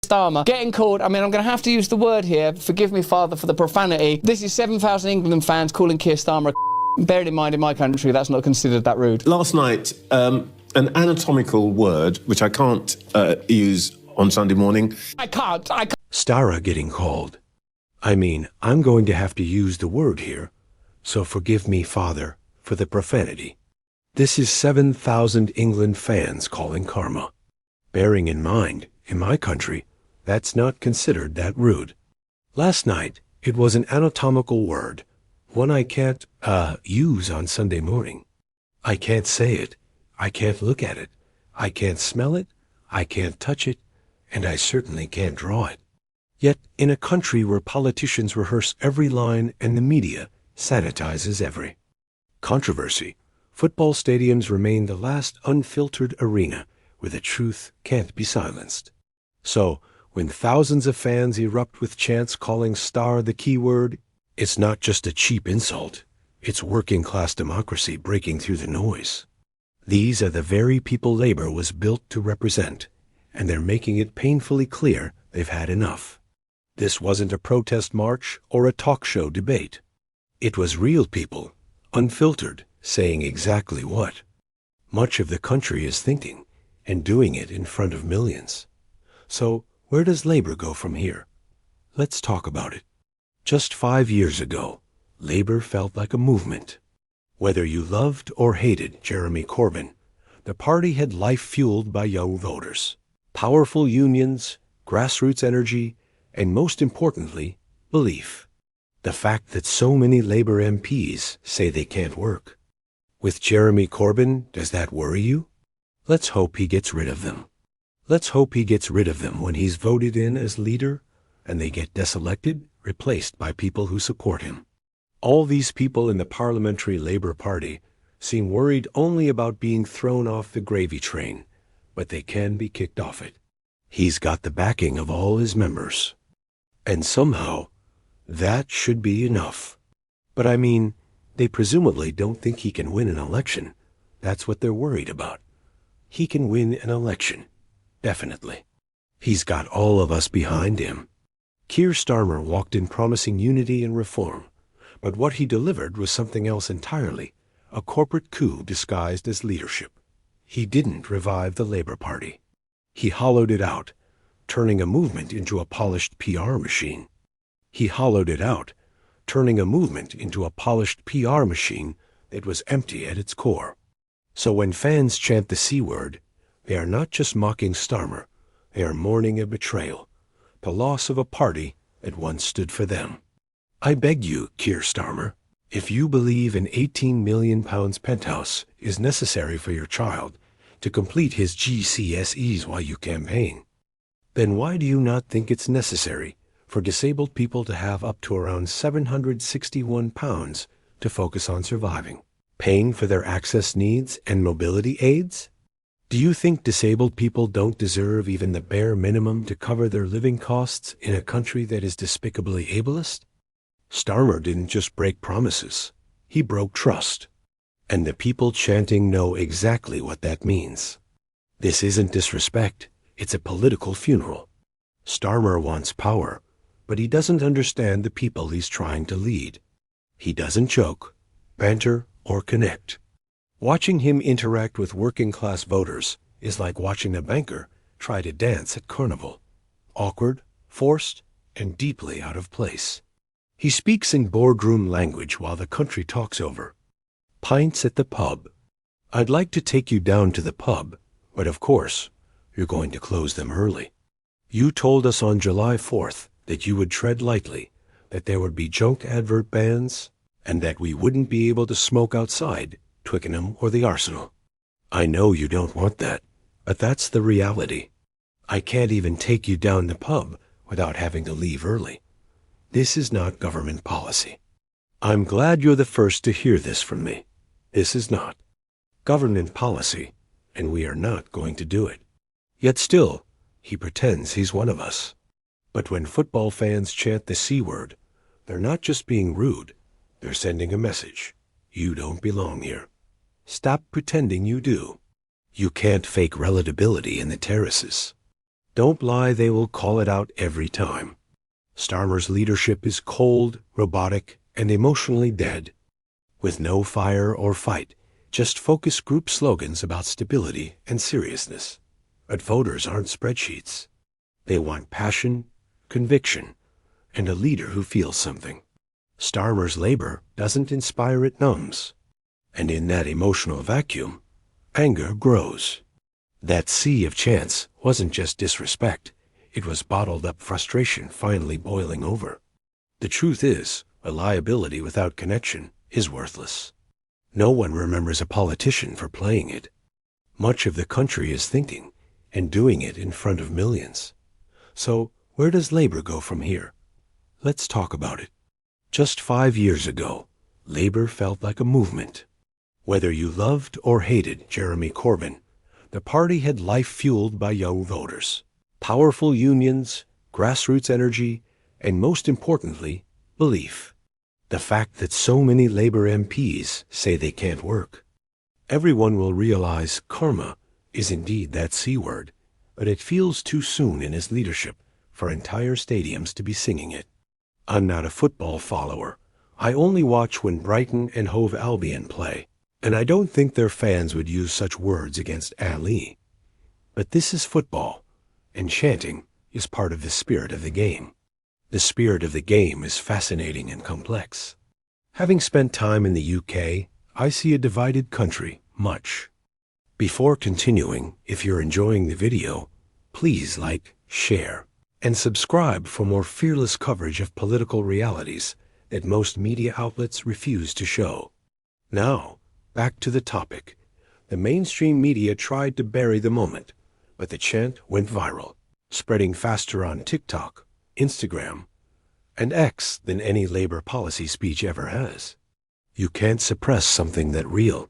Starmer getting called, I mean, I'm going to have to use the word here, forgive me, Father, for the profanity. This is 7,000 England fans calling Keir Starmer a bearing in mind in my country that's not considered that rude. Last night, an anatomical word, which I can't use on Sunday morning. I can't. Starmer getting called. I mean, I'm going to have to use the word here, so forgive me, Father, for the profanity. This is 7,000 England fans calling karma. Bearing in mind, in my country, that's not considered that rude. Last night, it was an anatomical word, one I can't, use on Sunday morning. I can't say it, I can't look at it, I can't smell it, I can't touch it, and I certainly can't draw it. Yet, in a country where politicians rehearse every line and the media sanitizes every controversy, football stadiums remain the last unfiltered arena where the truth can't be silenced. So, when thousands of fans erupt with chants calling Star the keyword, it's not just a cheap insult, it's working-class democracy breaking through the noise. These are the very people Labour was built to represent, and they're making it painfully clear they've had enough. This wasn't a protest march or a talk show debate. It was real people, unfiltered, saying exactly what much of the country is thinking, and doing it in front of millions. So, where does Labour go from here? Let's talk about it. Just 5 years ago, Labour felt like a movement. Whether you loved or hated Jeremy Corbyn, the party had life fueled by young voters, powerful unions, grassroots energy, and most importantly, belief. The fact that so many Labour MPs say they can't work. With Jeremy Corbyn, does that worry you? Let's hope he gets rid of them. Let's hope he gets rid of them when he's voted in as leader and they get deselected, replaced by people who support him. All these people in the Parliamentary Labour Party seem worried only about being thrown off the gravy train, but they can be kicked off it. He's got the backing of all his members. And somehow, that should be enough. But I mean, they presumably don't think he can win an election. That's what they're worried about. He can win an election. Definitely. He's got all of us behind him. Keir Starmer walked in promising unity and reform, but what he delivered was something else entirely, a corporate coup disguised as leadership. He didn't revive the Labour Party. He hollowed it out, turning a movement into a polished PR machine. He hollowed it out, turning a movement into a polished PR machine that was empty at its core. So when fans chant the C word, they are not just mocking Starmer, they are mourning a betrayal, the loss of a party that once stood for them. I beg you, Keir Starmer, if you believe an £18 million penthouse is necessary for your child to complete his GCSEs while you campaign, then why do you not think it's necessary for disabled people to have up to around £761 to focus on surviving, paying for their access needs and mobility aids? Do you think disabled people don't deserve even the bare minimum to cover their living costs in a country that is despicably ableist? Starmer didn't just break promises, he broke trust. And the people chanting know exactly what that means. This isn't disrespect, it's a political funeral. Starmer wants power, but he doesn't understand the people he's trying to lead. He doesn't joke, banter, or connect. Watching him interact with working-class voters is like watching a banker try to dance at carnival. Awkward, forced, and deeply out of place. He speaks in boardroom language while the country talks over. Pints at the pub. I'd like to take you down to the pub, but of course, you're going to close them early. You told us on July 4th that you would tread lightly, that there would be junk advert bans, and that we wouldn't be able to smoke outside Twickenham or the Arsenal. I know you don't want that, but that's the reality. I can't even take you down the pub without having to leave early. This is not government policy. I'm glad you're the first to hear this from me. This is not government policy, and we are not going to do it. Yet still, he pretends he's one of us. But when football fans chant the C word, they're not just being rude, they're sending a message. You don't belong here. Stop pretending you do. You can't fake relatability in the terraces. Don't lie, they will call it out every time. Starmer's leadership is cold, robotic, and emotionally dead. With no fire or fight, just focus group slogans about stability and seriousness. But voters aren't spreadsheets. They want passion, conviction, and a leader who feels something. Starmer's labor doesn't inspire, it numbs. And in that emotional vacuum, anger grows. That sea of chants wasn't just disrespect. It was bottled up frustration finally boiling over. The truth is, a liability without connection is worthless. No one remembers a politician for playing it. Much of the country is thinking and doing it in front of millions. So where does labor go from here? Let's talk about it. Just 5 years ago, labor felt like a movement. Whether you loved or hated Jeremy Corbyn, the party had life fueled by young voters, powerful unions, grassroots energy, and most importantly, belief. The fact that so many Labour MPs say they can't work. Everyone will realize karma is indeed that C word, but it feels too soon in his leadership for entire stadiums to be singing it. I'm not a football follower. I only watch when Brighton and Hove Albion play, and I don't think their fans would use such words against Ali. But this is football, and chanting is part of the spirit of the game. The spirit of the game is fascinating and complex. Having spent time in the UK, I see a divided country, much. Before continuing, if you're enjoying the video, please like, share, and subscribe for more fearless coverage of political realities that most media outlets refuse to show. Now, back to the topic. The mainstream media tried to bury the moment, but the chant went viral, spreading faster on TikTok, Instagram, and X than any Labour policy speech ever has. You can't suppress something that real.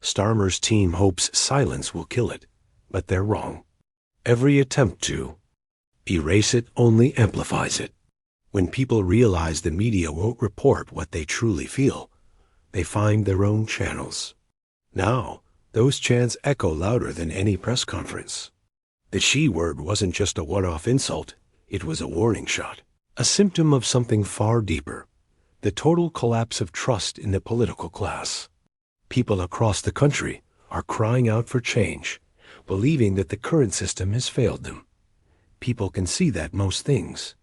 Starmer's team hopes silence will kill it, but they're wrong. Every attempt to erase it only amplifies it. When people realize the media won't report what they truly feel, they find their own channels. Now, those chants echo louder than any press conference. The she word wasn't just a one-off insult, it was a warning shot, a symptom of something far deeper, the total collapse of trust in the political class. People across the country are crying out for change, believing that the current system has failed them. People can see that most things.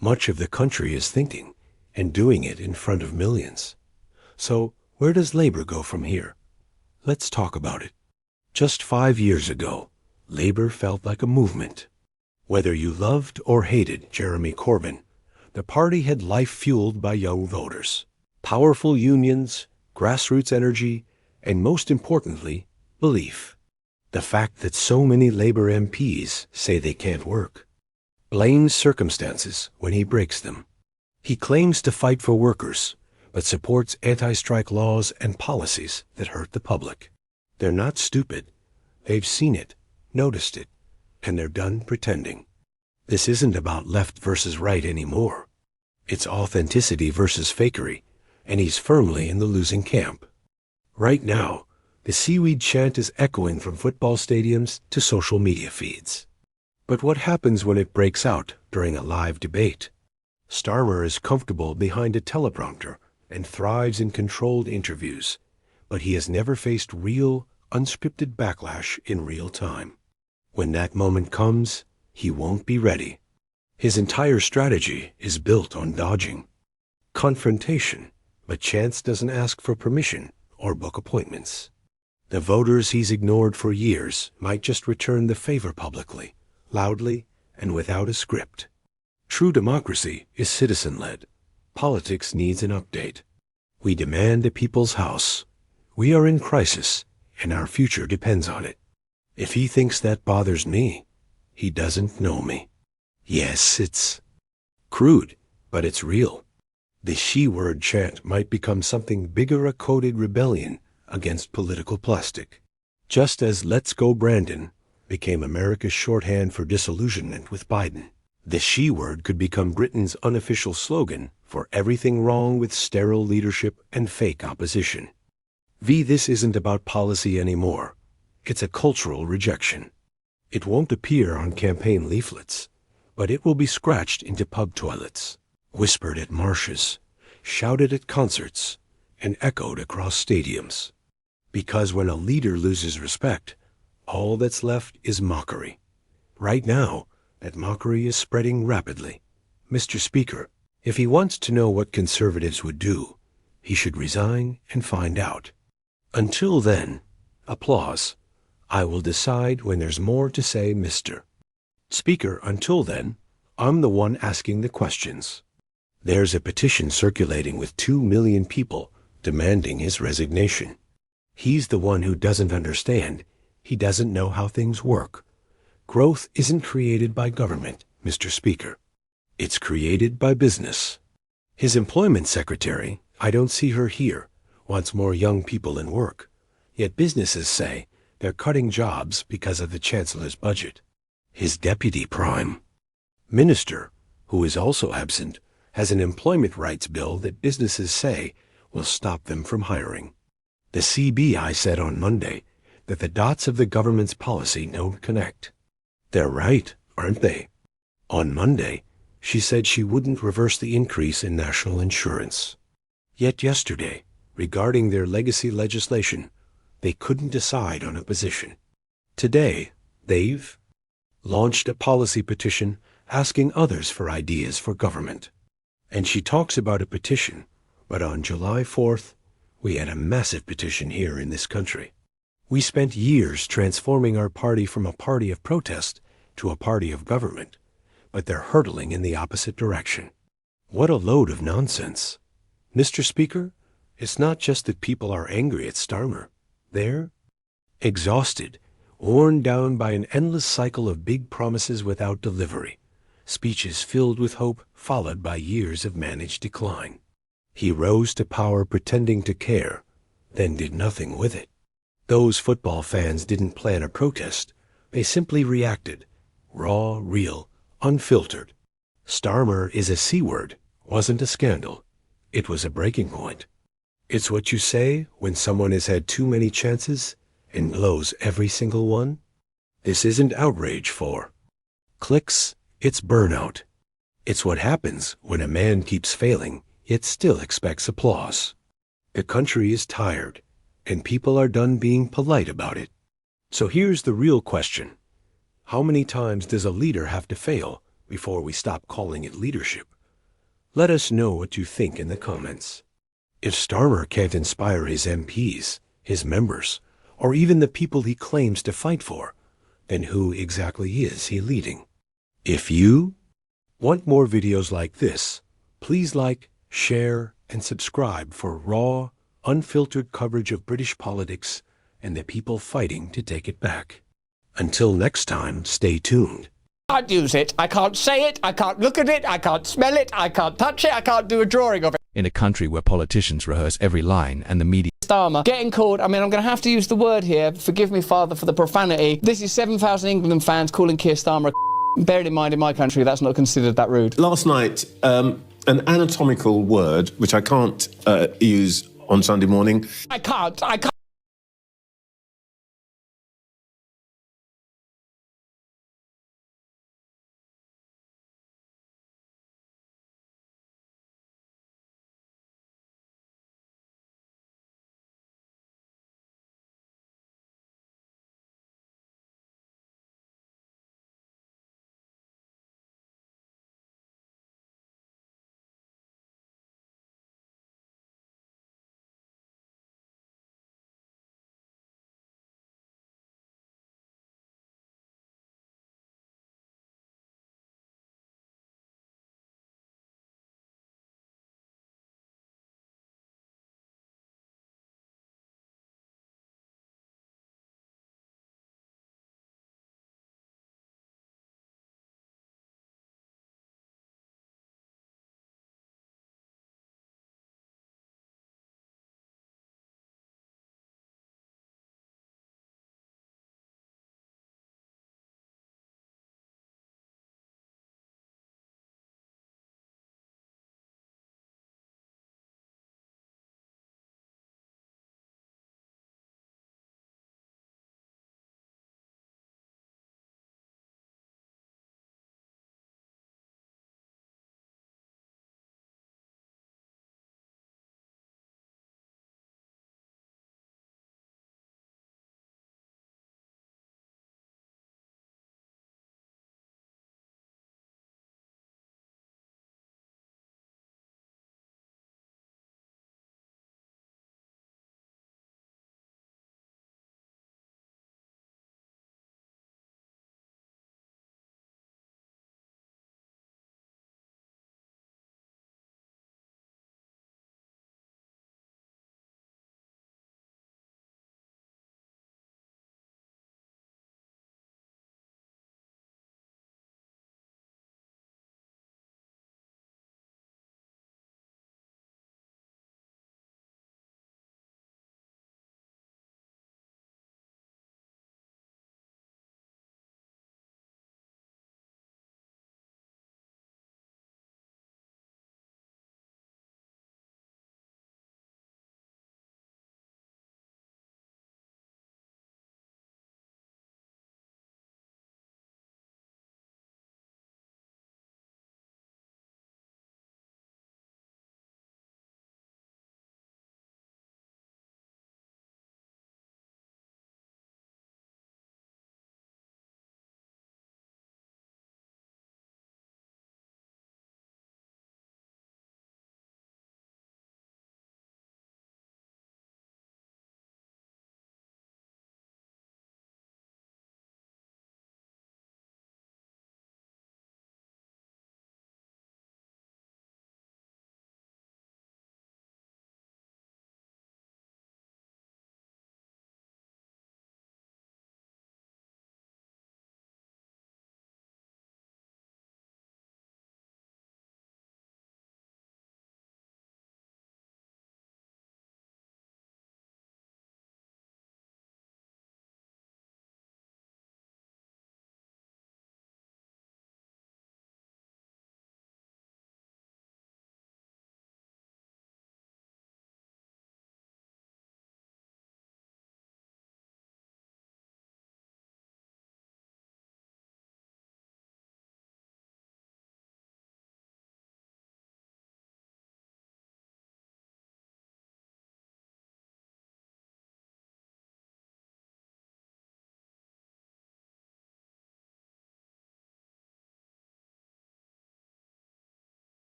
Much of the country is thinking and doing it in front of millions. So where does Labour go from here? Let's talk about it. Just 5 years ago, Labour felt like a movement. Whether you loved or hated Jeremy Corbyn, the party had life fueled by young voters, powerful unions, grassroots energy, and most importantly, belief. The fact that so many Labour MPs say they can't work. Blames circumstances when he breaks them. He claims to fight for workers, but supports anti-strike laws and policies that hurt the public. They're not stupid. They've seen it, noticed it, and they're done pretending. This isn't about left versus right anymore. It's authenticity versus fakery, and he's firmly in the losing camp. Right now, the seaweed chant is echoing from football stadiums to social media feeds. But what happens when it breaks out during a live debate? Starmer is comfortable behind a teleprompter and thrives in controlled interviews, but he has never faced real, unscripted backlash in real time. When that moment comes, he won't be ready. His entire strategy is built on dodging confrontation, but Chants doesn't ask for permission or book appointments. The voters he's ignored for years might just return the favor publicly, loudly, and without a script. True democracy is citizen-led. Politics needs an update. We demand a people's house. We are in crisis, and our future depends on it. If he thinks that bothers me, he doesn't know me. Yes, it's crude, but it's real. The she-word chant might become something bigger, a coded rebellion against political plastic. Just as Let's Go Brandon became America's shorthand for disillusionment with Biden, the she-word could become Britain's unofficial slogan for everything wrong with sterile leadership and fake opposition. This isn't about policy anymore. It's a cultural rejection. It won't appear on campaign leaflets, but it will be scratched into pub toilets, whispered at marshes, shouted at concerts, and echoed across stadiums. Because when a leader loses respect, all that's left is mockery. Right now, that mockery is spreading rapidly. Mr. Speaker, if he wants to know what conservatives would do, he should resign and find out. Until then, applause. I will decide when there's more to say, Mr. Speaker. Until then, I'm the one asking the questions. There's a petition circulating with 2 million people demanding his resignation. He's the one who doesn't understand. He doesn't know how things work. Growth isn't created by government, Mr. Speaker. It's created by business. His employment secretary, I don't see her here, wants more young people in work. Yet businesses say they're cutting jobs because of the Chancellor's budget. His deputy prime minister, who is also absent, has an employment rights bill that businesses say will stop them from hiring. The CBI said on Monday that the dots of the government's policy don't connect. They're right, aren't they? On Monday, she said she wouldn't reverse the increase in national insurance. Yet yesterday, regarding their legacy legislation, they couldn't decide on a position. Today, they've launched a policy petition asking others for ideas for government. And she talks about a petition, but on July 4th, we had a massive petition here in this country. We spent years transforming our party from a party of protest to a party of government, but they're hurtling in the opposite direction. What a load of nonsense. Mr. Speaker, it's not just that people are angry at Starmer. They're exhausted, worn down by an endless cycle of big promises without delivery, speeches filled with hope followed by years of managed decline. He rose to power pretending to care, then did nothing with it. Those football fans didn't plan a protest. They simply reacted. Raw, real, unfiltered. Starmer is a C-word, wasn't a scandal. It was a breaking point. It's what you say when someone has had too many chances and blows every single one. This isn't outrage for clicks, it's burnout. It's what happens when a man keeps failing, yet still expects applause. The country is tired, and people are done being polite about it. So here's the real question. How many times does a leader have to fail before we stop calling it leadership? Let us know what you think in the comments. If Starmer can't inspire his MPs, his members, or even the people he claims to fight for, then who exactly is he leading? If you want more videos like this, please like, share, and subscribe for raw, unfiltered coverage of British politics and the people fighting to take it back. Until next time, stay tuned. I can't use it. I can't say it. I can't look at it. I can't smell it. I can't touch it. I can't do a drawing of it. In a country where politicians rehearse every line and the media Starmer getting called, I'm going to have to use the word here, forgive me father for the profanity. This is 7,000 England fans calling Keir Starmer bearing in mind in my country that's not considered that rude. Last night, an anatomical word, which I can't use on Sunday morning. I can't.